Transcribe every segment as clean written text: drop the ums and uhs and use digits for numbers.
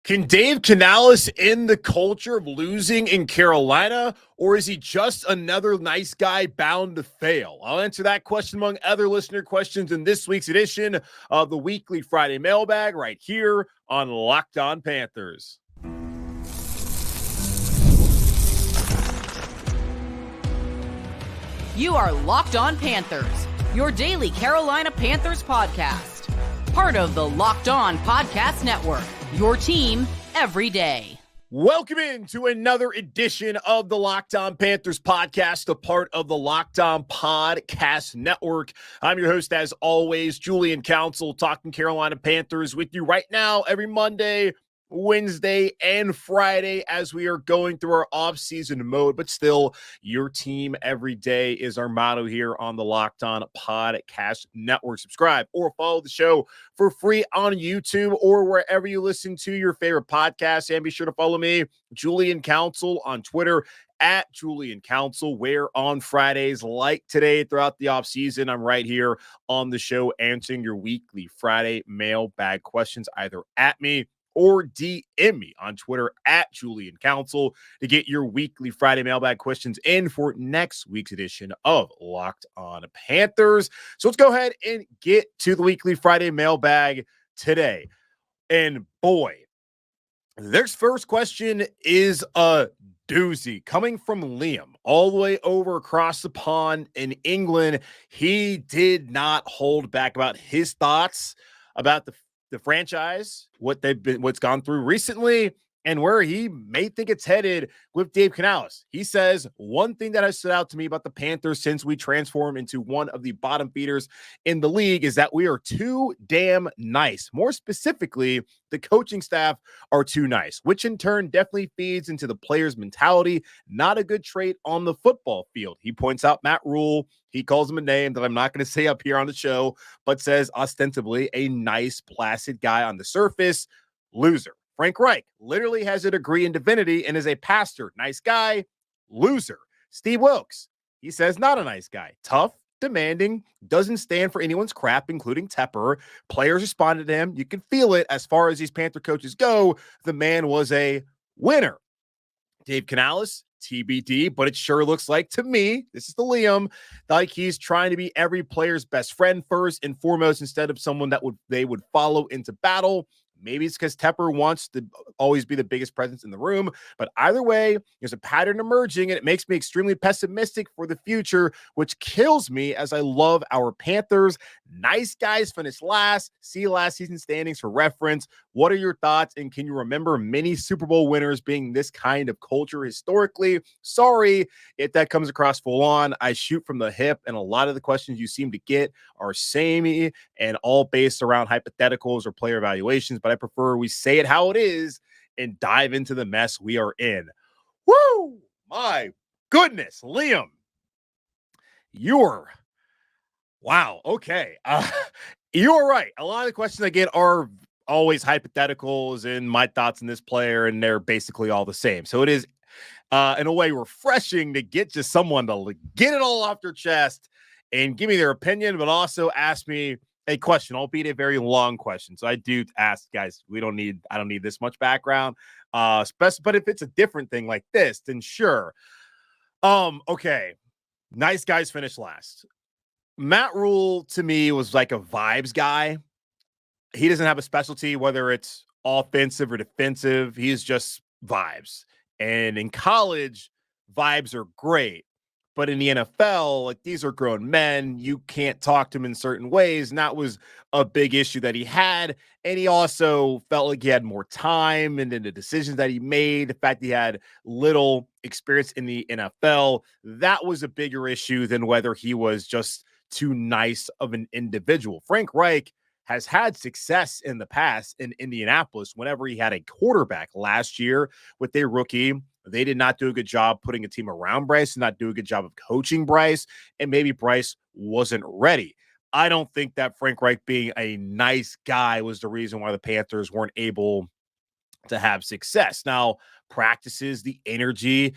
Can Dave Canales end the culture of losing in Carolina, or is he just another nice guy bound to fail? I'll answer that question among other listener questions in this week's edition of the Weekly Friday Mailbag right here on Locked On Panthers. You are Locked On Panthers, your daily Carolina Panthers podcast. Part of the Locked On Podcast Network, your team every day. Welcome into another edition of the Locked On Panthers podcast, a part of the Locked On Podcast Network. I'm your host, as always, Julian Council, talking Carolina Panthers with you right now every Monday, Wednesday, and Friday as we are going through our off-season mode, but still, your team every day is our motto here on the Locked On Podcast Network. Subscribe or follow the show for free on YouTube or wherever you listen to your favorite podcasts, and be sure to follow me, Julian Council, on Twitter at Julian Council, where on Fridays like today throughout the offseason, I'm right here on the show answering your weekly Friday mailbag questions, either at me or DM me on Twitter at Julian Council to get your weekly Friday mailbag questions in for next week's edition of Locked On Panthers. So let's go ahead and get to the weekly Friday mailbag today. And boy, this first question is a doozy coming from Liam all the way over across the pond in England. He did not hold back about his thoughts about the franchise, what's gone through recently, and where he may think it's headed with Dave Canales. He says, one thing that has stood out to me about the Panthers since we transformed into one of the bottom feeders in the league is that we are too damn nice. More specifically, the coaching staff are too nice, which in turn definitely feeds into the players' mentality. Not a good trait on the football field. He points out Matt Rhule. He calls him a name that I'm not going to say up here on the show, but says ostensibly a nice, placid guy on the surface. Loser. Frank Reich literally has a degree in divinity and is a pastor. Nice guy. Loser. Steve Wilkes. He says not a nice guy. Tough, demanding, doesn't stand for anyone's crap, including Tepper. Players responded to him. You can feel it as far as these Panther coaches go. The man was a winner. Dave Canales, TBD, but it sure looks like to me, this is the Liam, like he's trying to be every player's best friend first and foremost instead of someone that they would follow into battle. Maybe it's because Tepper wants to always be the biggest presence in the room. But either way, there's a pattern emerging, and it makes me extremely pessimistic for the future, which kills me as I love our Panthers. Nice guys finished last. See last season standings for reference. What are your thoughts? And can you remember many Super Bowl winners being this kind of culture historically? Sorry if that comes across full on. I shoot from the hip, and a lot of the questions you seem to get are samey and all based around hypotheticals or player evaluations. But I prefer we say it how it is and dive into the mess we are in. Woo! My goodness, Liam. Wow. Okay. You're right. A lot of the questions I get are always hypotheticals and my thoughts on this player, and they're basically all the same. So it is, in a way, refreshing to get just someone to get it all off their chest and give me their opinion, but also ask me a question, albeit a very long question. So I do ask, guys, I don't need this much background. But if it's a different thing like this, then sure. Okay. Nice guys finish last. Matt Rhule to me was like a vibes guy. He doesn't have a specialty, whether it's offensive or defensive. He's just vibes. And in college, vibes are great. But in the NFL, like, these are grown men. You can't talk to them in certain ways. And that was a big issue that he had. And he also felt like he had more time, and then the decisions that he made, the fact he had little experience in the NFL, that was a bigger issue than whether he was just too nice of an individual. Frank Reich has had success in the past in Indianapolis whenever he had a quarterback. Last year with their rookie, they did not do a good job putting a team around Bryce, and not do a good job of coaching Bryce, and maybe Bryce wasn't ready. I don't think that Frank Reich being a nice guy was the reason why the Panthers weren't able to have success. Now, practices, the energy,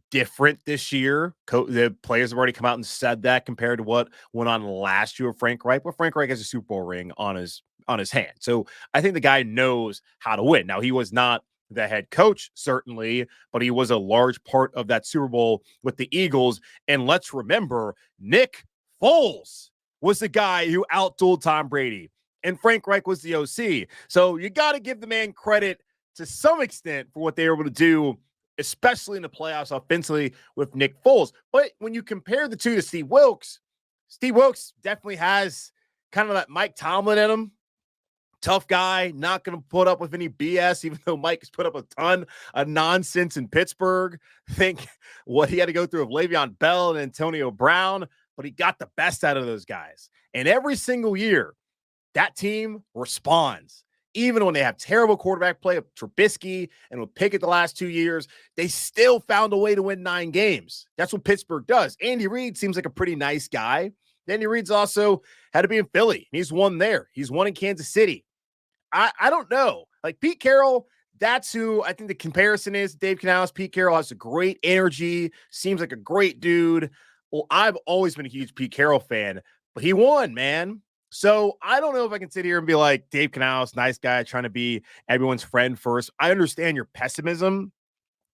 different this year. The players have already come out and said that compared to what went on last year with Frank Reich. But Frank Reich has a Super Bowl ring on his on his hand. So I think the guy knows how to win. Now, he was not the head coach, certainly, but he was a large part of that Super Bowl with the Eagles. And let's remember, Nick Foles was the guy who outdueled Tom Brady, and Frank Reich was the OC. So you got to give the man credit to some extent for what they were able to do, especially in the playoffs offensively with Nick Foles. But when you compare the two to Steve Wilks definitely has kind of that Mike Tomlin in him. Tough guy, not going to put up with any BS, even though Mike has put up a ton of nonsense in Pittsburgh. Think what he had to go through with Le'Veon Bell and Antonio Brown, but he got the best out of those guys. And every single year, that team responds. Even when they have terrible quarterback play of Trubisky and with Pickett the last 2 years, they still found a way to win 9 games. That's what Pittsburgh does. Andy Reid seems like a pretty nice guy. Andy Reid's also had to be in Philly. He's won there. He's won in Kansas City. I don't know. Like Pete Carroll, that's who I think the comparison is. Dave Canales, Pete Carroll has a great energy, seems like a great dude. Well, I've always been a huge Pete Carroll fan, but he won, man. So I don't know if I can sit here and be like, Dave Canales, nice guy, trying to be everyone's friend first. I understand your pessimism.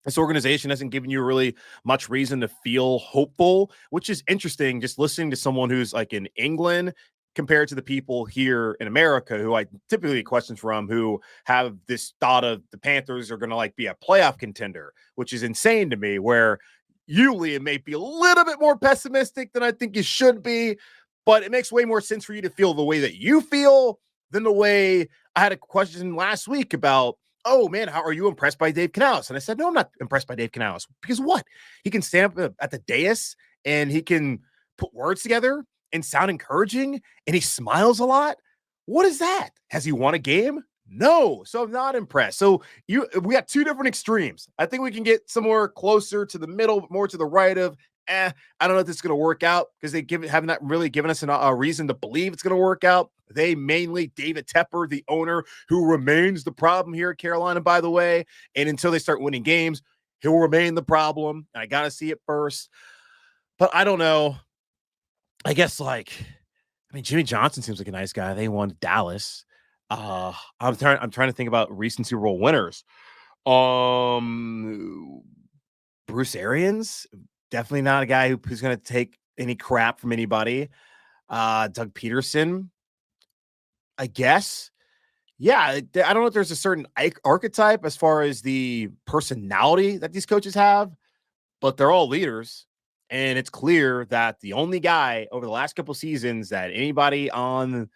This organization hasn't given you really much reason to feel hopeful, which is interesting. Just listening to someone who's like in England compared to the people here in America who I typically get questions from who have this thought of the Panthers are going to like be a playoff contender, which is insane to me, where you, Liam, may be a little bit more pessimistic than I think you should be, but it makes way more sense for you to feel the way that you feel than the way I had a question last week about, oh man, how are you impressed by Dave Canales? And I said, no, I'm not impressed by Dave Canales. Because what? He can stand up at the dais and he can put words together and sound encouraging, and he smiles a lot. What is that? Has he won a game? No. So I'm not impressed. So we got 2 different extremes. I think we can get somewhere closer to the middle, but more to the right of, I don't know if this is going to work out, because they have not really given us a reason to believe it's going to work out. They mainly, David Tepper, the owner, who remains the problem here at Carolina, by the way. And until they start winning games, he'll remain the problem. I got to see it first. But I don't know. I guess Jimmy Johnson seems like a nice guy. They won Dallas. I'm trying to think about recent Super Bowl winners. Bruce Arians, definitely not a guy who's going to take any crap from anybody. Doug Peterson, I guess. Yeah, I don't know if there's a certain archetype as far as the personality that these coaches have, but they're all leaders. And it's clear that the only guy over the last couple seasons that anybody on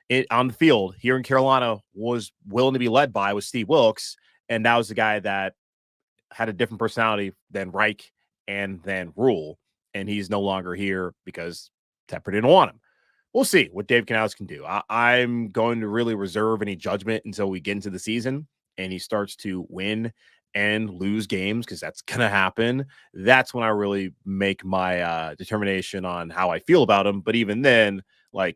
the field here in Carolina was willing to be led by was Steve Wilks. And that was the guy that had a different personality than Reich and then Rhule. And he's no longer here because Tepper didn't want him. We'll see what Dave Canales can do. I'm going to really reserve any judgment until we get into the season and he starts to win and lose games, because that's going to happen. That's when I really make my determination on how I feel about him. But even then,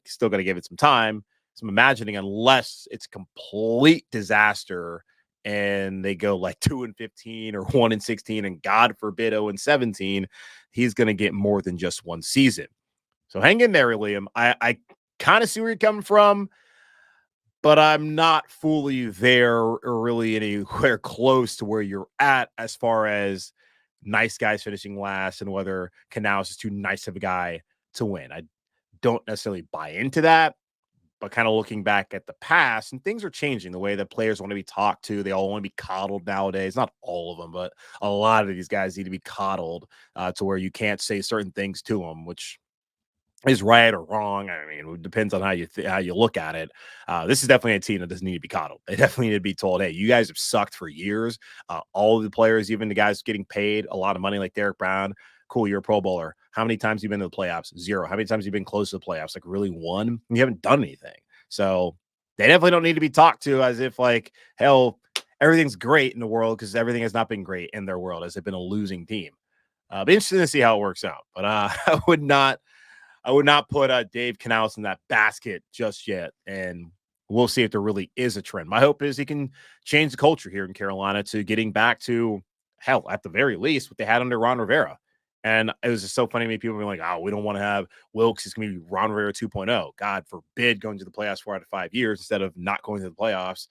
still got to give it some time. So I'm imagining, unless it's a complete disaster and they go 2-15 or 1-16, and God forbid 0-17, he's going to get more than just one season. So hang in there, Liam. I kind of see where you're coming from, but I'm not fully there or really anywhere close to where you're at as far as nice guys finishing last and whether Canales is too nice of a guy to win. I don't necessarily buy into that, but kind of looking back at the past, and things are changing the way that players want to be talked to. They all want to be coddled nowadays. Not all of them, but a lot of these guys need to be coddled to where you can't say certain things to them, which is right or wrong. I mean, it depends on how you look at it. This is definitely a team that doesn't need to be coddled. They definitely need to be told, hey, you guys have sucked for years. All of the players, even the guys getting paid a lot of money like Derek Brown, cool, you're a Pro Bowler. How many times have you been to the playoffs? 0. How many times have you been close to the playoffs? Really 1? You haven't done anything. So they definitely don't need to be talked to as if hell, everything's great in the world, because everything has not been great in their world as they've been a losing team. Be interesting to see how it works out. But I would not put Dave Canales in that basket just yet, and we'll see if there really is a trend. My hope is he can change the culture here in Carolina to getting back to, hell, at the very least, what they had under Ron Rivera. And it was just so funny to me. People were like, oh, we don't want to have Wilkes. It's going to be Ron Rivera 2.0. God forbid going to the playoffs 4 out of 5 years instead of not going to the playoffs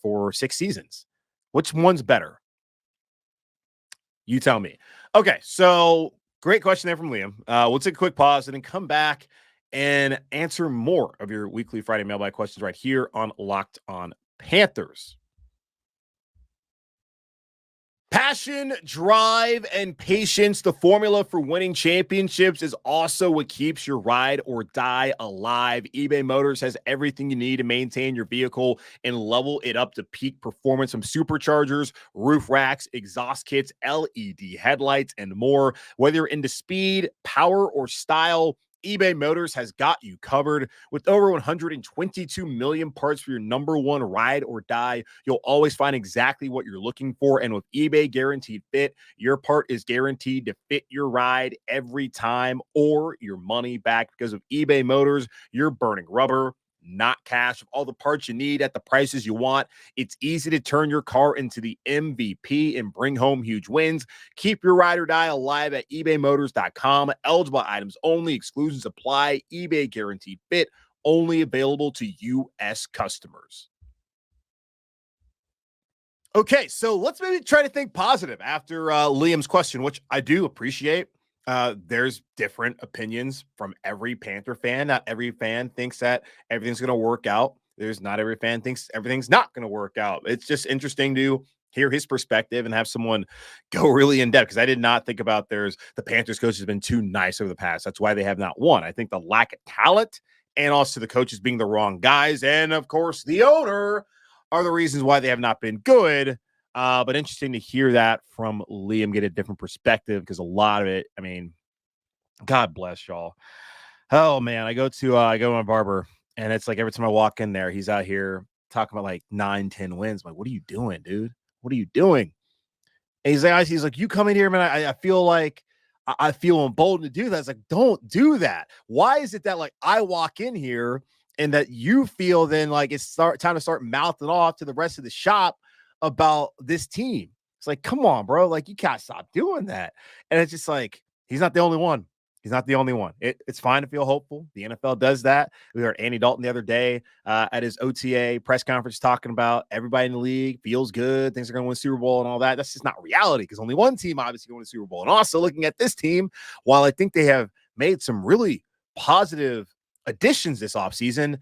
for 6 seasons. Which one's better? You tell me. Okay, so great question there from Liam. We'll take a quick pause and then come back and answer more of your weekly Friday mailbag questions right here on Locked On Panthers. Passion, drive, and patience, the formula for winning championships, is also what keeps your ride or die alive. eBay Motors has everything you need to maintain your vehicle and level it up to peak performance, from superchargers, roof racks, exhaust kits, LED headlights, and more. Whether you're into speed, power, or style, eBay Motors has got you covered. With over 122 million parts for your number one ride or die, you'll always find exactly what you're looking for. And with eBay Guaranteed Fit, your part is guaranteed to fit your ride every time or your money back. Because of eBay Motors, you're burning rubber, not cash. With all the parts you need at the prices you want, it's easy to turn your car into the MVP and bring home huge wins. Keep your ride or die alive at ebaymotors.com. Eligible items only. Exclusions apply. eBay Guaranteed Fit, only available to U.S. customers. Okay, so let's maybe try to think positive after Liam's question, which I do appreciate. There's different opinions from every Panther fan. Not every fan thinks that everything's going to work out. There's not every fan thinks everything's not going to work out. It's just interesting to hear his perspective and have someone go really in depth, because I did not think about the Panthers coach has been too nice over the past. That's why they have not won. I think the lack of talent and also the coaches being the wrong guys, and of course the owner, are the reasons why they have not been good. But interesting to hear that from Liam, get a different perspective, because a lot of it, I mean, God bless y'all. Oh man, I go to my barber, and it's like every time I walk in there, he's out here talking about like 9-10 wins. I'm like, what are you doing, dude? What are you doing? And he's like, you come in here, man. I feel like I feel emboldened to do that. It's like, don't do that. Why is it that like I walk in here and that you feel then like it's time to start mouthing off to the rest of the shop about this team? It's like, come on, bro. Like, you can't stop doing that. And it's just like, he's not the only one. He's not the only one. It's fine to feel hopeful. The NFL does that. We heard Andy Dalton the other day at his OTA press conference talking about everybody in the league feels good. Things are going to win Super Bowl and all that. That's just not reality, because only one team obviously going to win the Super Bowl. And also looking at this team, while I think they have made some really positive additions this offseason,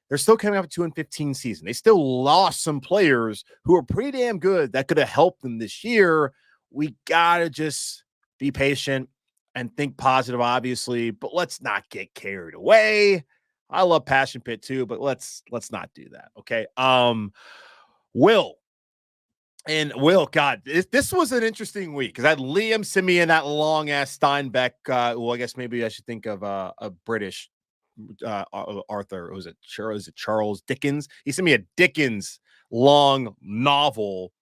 they're still coming off a 2-15 season. They still lost some players who are pretty damn good that could have helped them this year. We got to just be patient and think positive, obviously, but let's not get carried away. I love Passion Pit too, but let's not do that. Okay. Will, God, this was an interesting week, because I had Liam send me in that long ass Steinbeck. Well, I guess maybe I should think of a British Arthur. Was it Charles Dickens? He sent me a Dickens long novel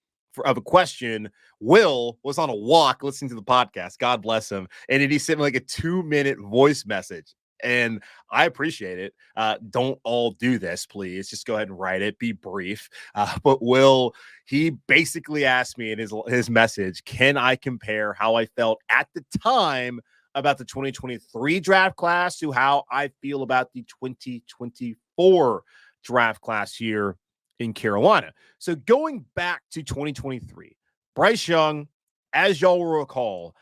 of a question. Will was on a walk listening to the podcast. God bless him. And then he sent me like a 2-minute voice message. And I appreciate it. Don't all do this, please. Just go ahead and write it. Be brief. But Will, he basically asked me in his message, can I compare how I felt at the time about the 2023 draft class to how I feel about the 2024 draft class here in Carolina? So going back to 2023, Bryce Young, as y'all will recall,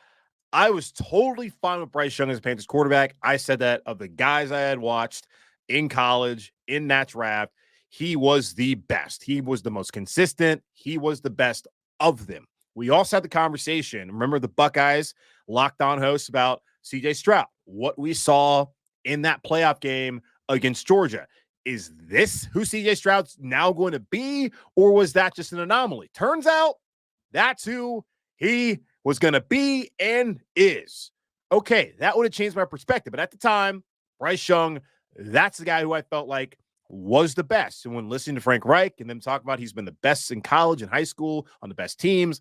I was totally fine with Bryce Young as a Panthers quarterback. I said that of the guys I had watched in college, in that draft, he was the best. He was the most consistent. He was the best of them. We also had the conversation, remember the Buckeyes Locked On hosts, about CJ Stroud, what we saw in that playoff game against Georgia. Is this who CJ Stroud's now going to be, or was that just an anomaly? Turns out that's who he was going to be and is. Okay, that would have changed my perspective. But at the time, Bryce Young, that's the guy who I felt like was the best. And when listening to Frank Reich and them talk about he's been the best in college and high school on the best teams,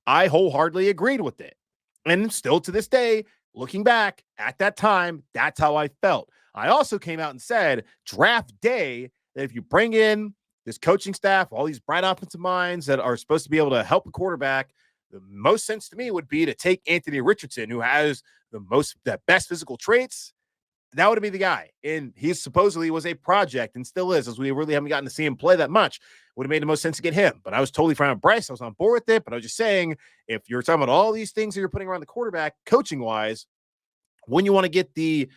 I wholeheartedly agreed with it. And still to this day, looking back at that time, that's how I felt. I also came out and said draft day that if you bring in this coaching staff, all these bright offensive minds that are supposed to be able to help the quarterback, the most sense to me would be to take Anthony Richardson, who has the best physical traits. That would be the guy. And he supposedly was a project and still is, as we really haven't gotten to see him play that much. Would have made the most sense to get him. But I was totally fine with Bryce. I was on board with it. But I was just saying, if you're talking about all these things that you're putting around the quarterback, coaching-wise, when you want to get the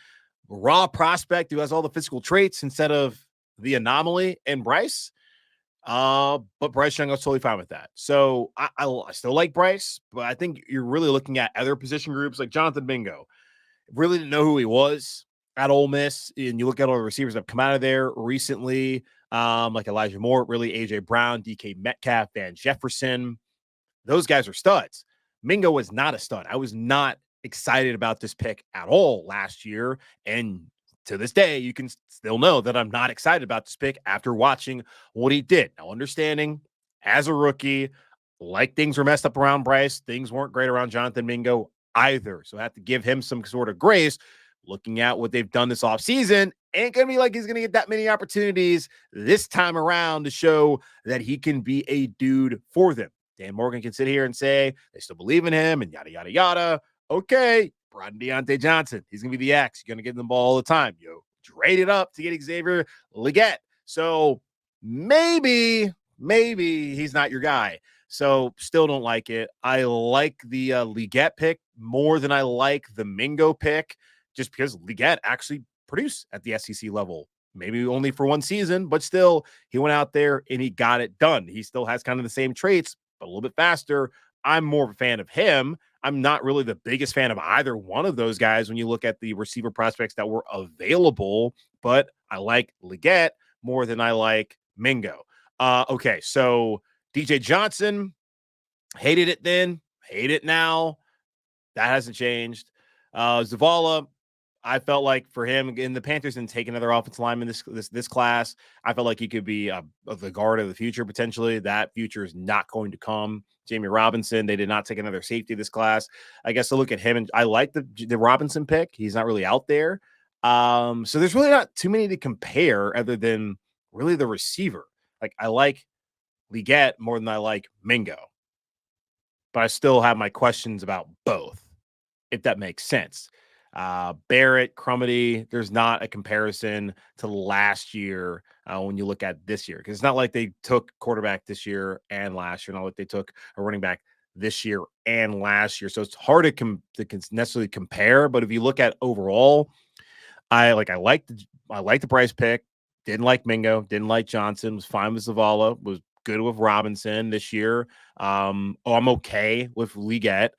raw prospect who has all the physical traits instead of the anomaly and Bryce, but Bryce Young, I was totally fine with that. So I still like Bryce, but I think you're really looking at other position groups like Jonathan Mingo. Really didn't know who he was at Ole Miss, and you look at all the receivers that have come out of there recently, like Elijah Moore, really AJ Brown, DK Metcalf, Van Jefferson. Those guys are studs. Mingo was not a stud. I was not excited about this pick at all last year, and to this day, you can still know that I'm not excited about this pick after watching what he did. Now, understanding as a rookie, like things were messed up around Bryce, things weren't great around Jonathan Mingo either. So I have to give him some sort of grace. Looking at what they've done this offseason, ain't going to be like he's going to get that many opportunities this time around to show that he can be a dude for them. Dan Morgan can sit here and say they still believe in him and yada, yada, yada. Okay, brought in Deontay Johnson. He's going to be the X. You're going to get him the ball all the time. Yo, trade it up to get Xavier Legette. So maybe he's not your guy. So still don't like it. I like the Legette pick more than I like the Mingo pick, just because Legette actually produced at the SEC level, maybe only for one season, but still he went out there and he got it done. He still has kind of the same traits, but a little bit faster. I'm more of a fan of him. I'm not really the biggest fan of either one of those guys when you look at the receiver prospects that were available, but I like Legette more than I like Mingo. Okay, so DJ Johnson, hated it then, hate it now. That hasn't changed. Zavala, I felt like for him, and the Panthers didn't take another offensive lineman this class. I felt like he could be the guard of the future potentially. That future is not going to come. Jamie Robinson, they did not take another safety this class. I guess I look at him, and I like the Robinson pick. He's not really out there. So there's really not too many to compare other than really the receiver. Like I like Legette more than I like Mingo, but I still have my questions about both, if that makes sense. Barrett, Crumedy, there's not a comparison to last year when you look at this year, because it's not like they took quarterback this year and last year, not like they took a running back this year and last year. So it's hard to necessarily compare. But if you look at overall, I like the Bryce pick. Didn't like Mingo. Didn't like Johnson. Was fine with Zavala. Was good with Robinson this year. I'm okay with Legette.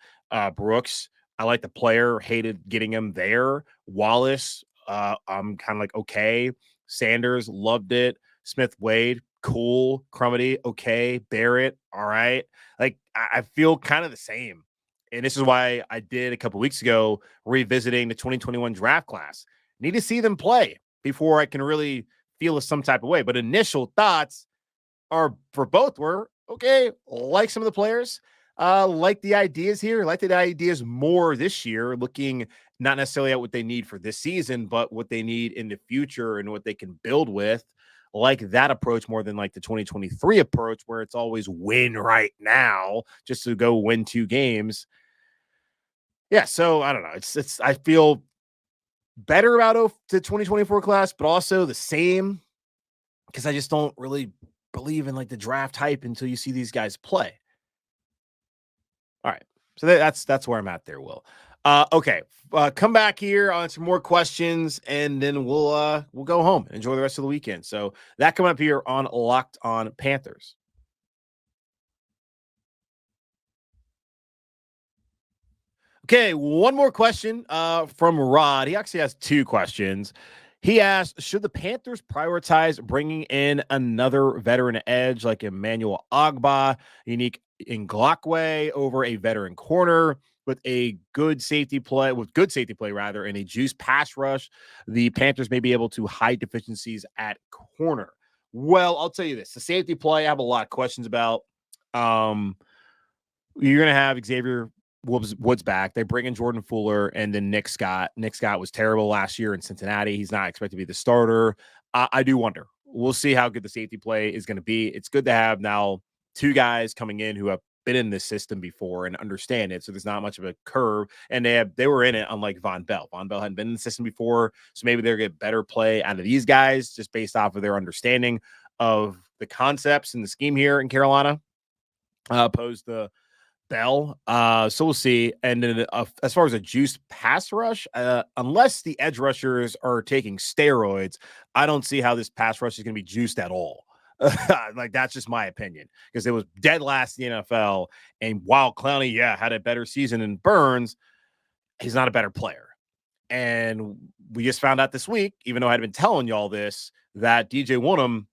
Brooks, I like the player. Hated getting him there. Wallace, I'm kind of like okay. Sanders, loved it. Smith Wade, cool. Crumedy, okay. Barrett, all right. Like I feel kind of the same. And this is why I did a couple weeks ago revisiting the 2021 draft class. Need to see them play before I can really feel some type of way. But initial thoughts are for both were okay. Like some of the players, like the ideas here, like the ideas more this year, looking not necessarily at what they need for this season, but what they need in the future and what they can build with. Like that approach more than like the 2023 approach, where it's always win right now just to go win 2 games. Yeah, so I don't know. It's I feel better about the 2024 class, but also the same because I just don't really believe in like the draft hype until you see these guys play. All right. So that's where I'm at there, Will. Okay. Come back here on some more questions, and then we'll go home and enjoy the rest of the weekend. So that coming up here on Locked On Panthers. Okay, one more question from Rod. He actually has 2 questions. He asked, should the Panthers prioritize bringing in another veteran edge like Emmanuel Ogbah, Unique Ngakoue over a veteran corner with good safety play, and a juice pass rush? The Panthers may be able to hide deficiencies at corner. Well, I'll tell you this. The safety play, I have a lot of questions about. You're going to have Xavier Woods back. They bring in Jordan Fuller and then Nick Scott. Nick Scott was terrible last year in Cincinnati. He's not expected to be the starter. I do wonder. We'll see how good the safety play is going to be. It's good to have now 2 guys coming in who have been in this system before and understand it. So there's not much of a curve. And they were in it, unlike Von Bell. Von Bell hadn't been in the system before. So maybe they'll get better play out of these guys just based off of their understanding of the concepts and the scheme here in Carolina, opposed to Bell. So we'll see. And then as far as a juiced pass rush, unless the edge rushers are taking steroids, I don't see how this pass rush is going to be juiced at all. Like, that's just my opinion, because it was dead last in the NFL. And while Clowney, had a better season than Burns, he's not a better player. And we just found out this week, even though I'd been telling y'all this, that DJ Woonem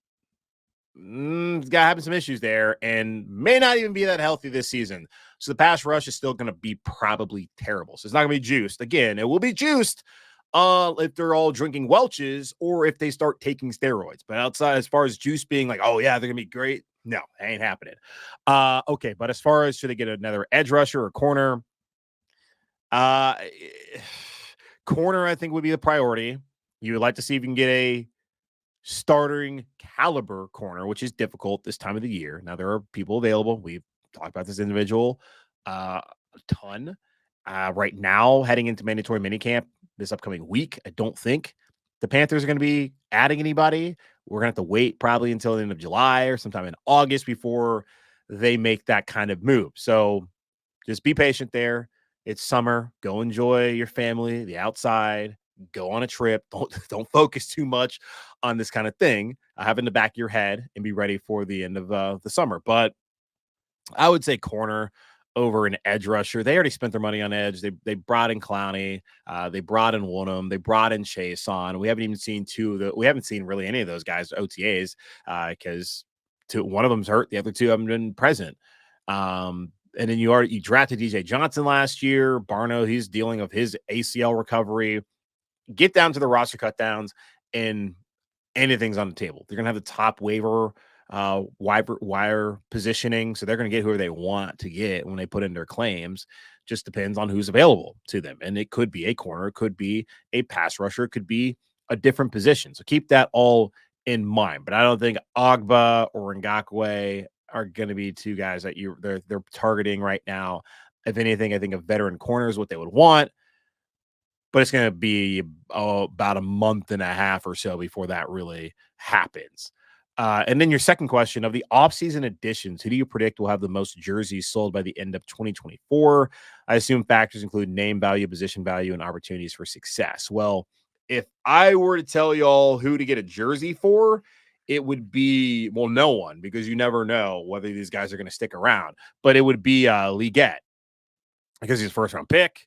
got having some issues there and may not even be that healthy this season. So the pass rush is still going to be probably terrible. So it's not going to be juiced. Again, it will be juiced if they're all drinking Welch's or if they start taking steroids. But outside, as far as juice being like, oh yeah, they're going to be great, no, it ain't happening. Okay, but as far as should they get another edge rusher or corner, corner I think would be the priority. You would like to see if you can get a starting caliber corner, which is difficult this time of the year. Now, there are people available. We've talked about this individual a ton. Right now, heading into mandatory minicamp this upcoming week, I don't think the Panthers are going to be adding anybody. We're going to have to wait probably until the end of July or sometime in August before they make that kind of move. So just be patient there. It's summer. Go enjoy your family, the outside. Go on a trip. Don't focus too much on this kind of thing. Have in the back of your head and be ready for the end of the summer. But I would say corner over an edge rusher. They already spent their money on edge. They brought in Clowney. They brought in Woonem. They brought in Chase on. We haven't even seen we haven't seen really any of those guys OTAs because one of them's hurt. The other two haven't been present. And then you drafted DJ Johnson last year. Barno, he's dealing with his ACL recovery. Get down to the roster cutdowns and anything's on the table. They're going to have the top waiver wire positioning. So they're going to get whoever they want to get when they put in their claims. Just depends on who's available to them. And it could be a corner, it could be a pass rusher, it could be a different position. So keep that all in mind. But I don't think Ogba or Ngakoue are going to be two guys that they're targeting right now. If anything, I think a veteran corner is what they would want. But it's going to be about a month and a half or so before that really happens. And then your second question, of the offseason additions, who do you predict will have the most jerseys sold by the end of 2024? I assume factors include name value, position value, and opportunities for success. Well, if I were to tell y'all who to get a jersey for, it would be, no one, because you never know whether these guys are going to stick around. But it would be Leggett, because he's a first-round pick.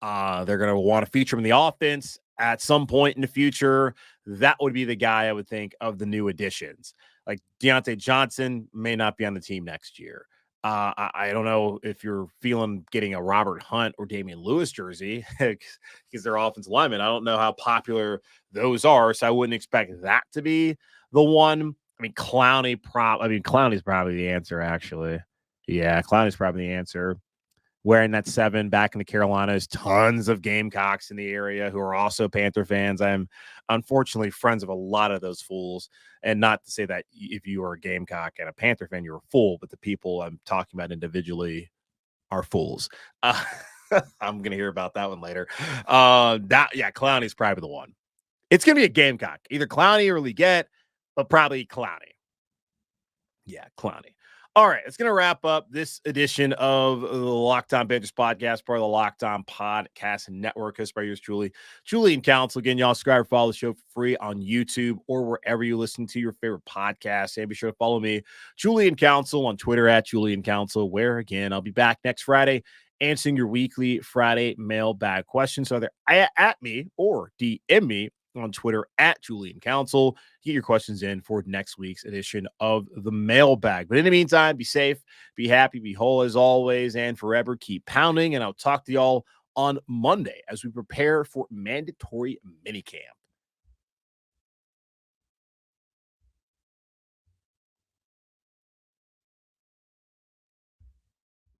They're going to want to feature him in the offense at some point in the future. That would be the guy I would think of the new additions. Like Deontay Johnson may not be on the team next year. I don't know if you're feeling getting a Robert Hunt or Damian Lewis jersey because they're offensive linemen. I don't know how popular those are, so I wouldn't expect that to be the one. I mean, Clowney's probably the answer, actually. Yeah, Clowney's probably the answer. Wearing that 7 back in the Carolinas, tons of Gamecocks in the area who are also Panther fans. I'm unfortunately friends of a lot of those fools. And not to say that if you are a Gamecock and a Panther fan, you're a fool, but the people I'm talking about individually are fools. I'm going to hear about that one later. Clowney's probably the one. It's going to be a Gamecock, either Clowney or Leggett, but probably Clowney. Yeah, Clowney. All right, it's going to wrap up this edition of the Locked On Panthers podcast, part of the Locked On Podcast Network. Hosted by yours truly, Julian Council. Again, y'all subscribe, follow the show for free on YouTube or wherever you listen to your favorite podcasts. And be sure to follow me, Julian Council, on Twitter at Julian Council, where, again, I'll be back next Friday answering your weekly Friday mailbag questions. So either at me or DM me on Twitter at Julian Council. Get your questions in for next week's edition of the mailbag. But in the meantime, be safe, be happy, be whole as always, and forever keep pounding. And I'll talk to y'all on Monday as we prepare for mandatory minicamp.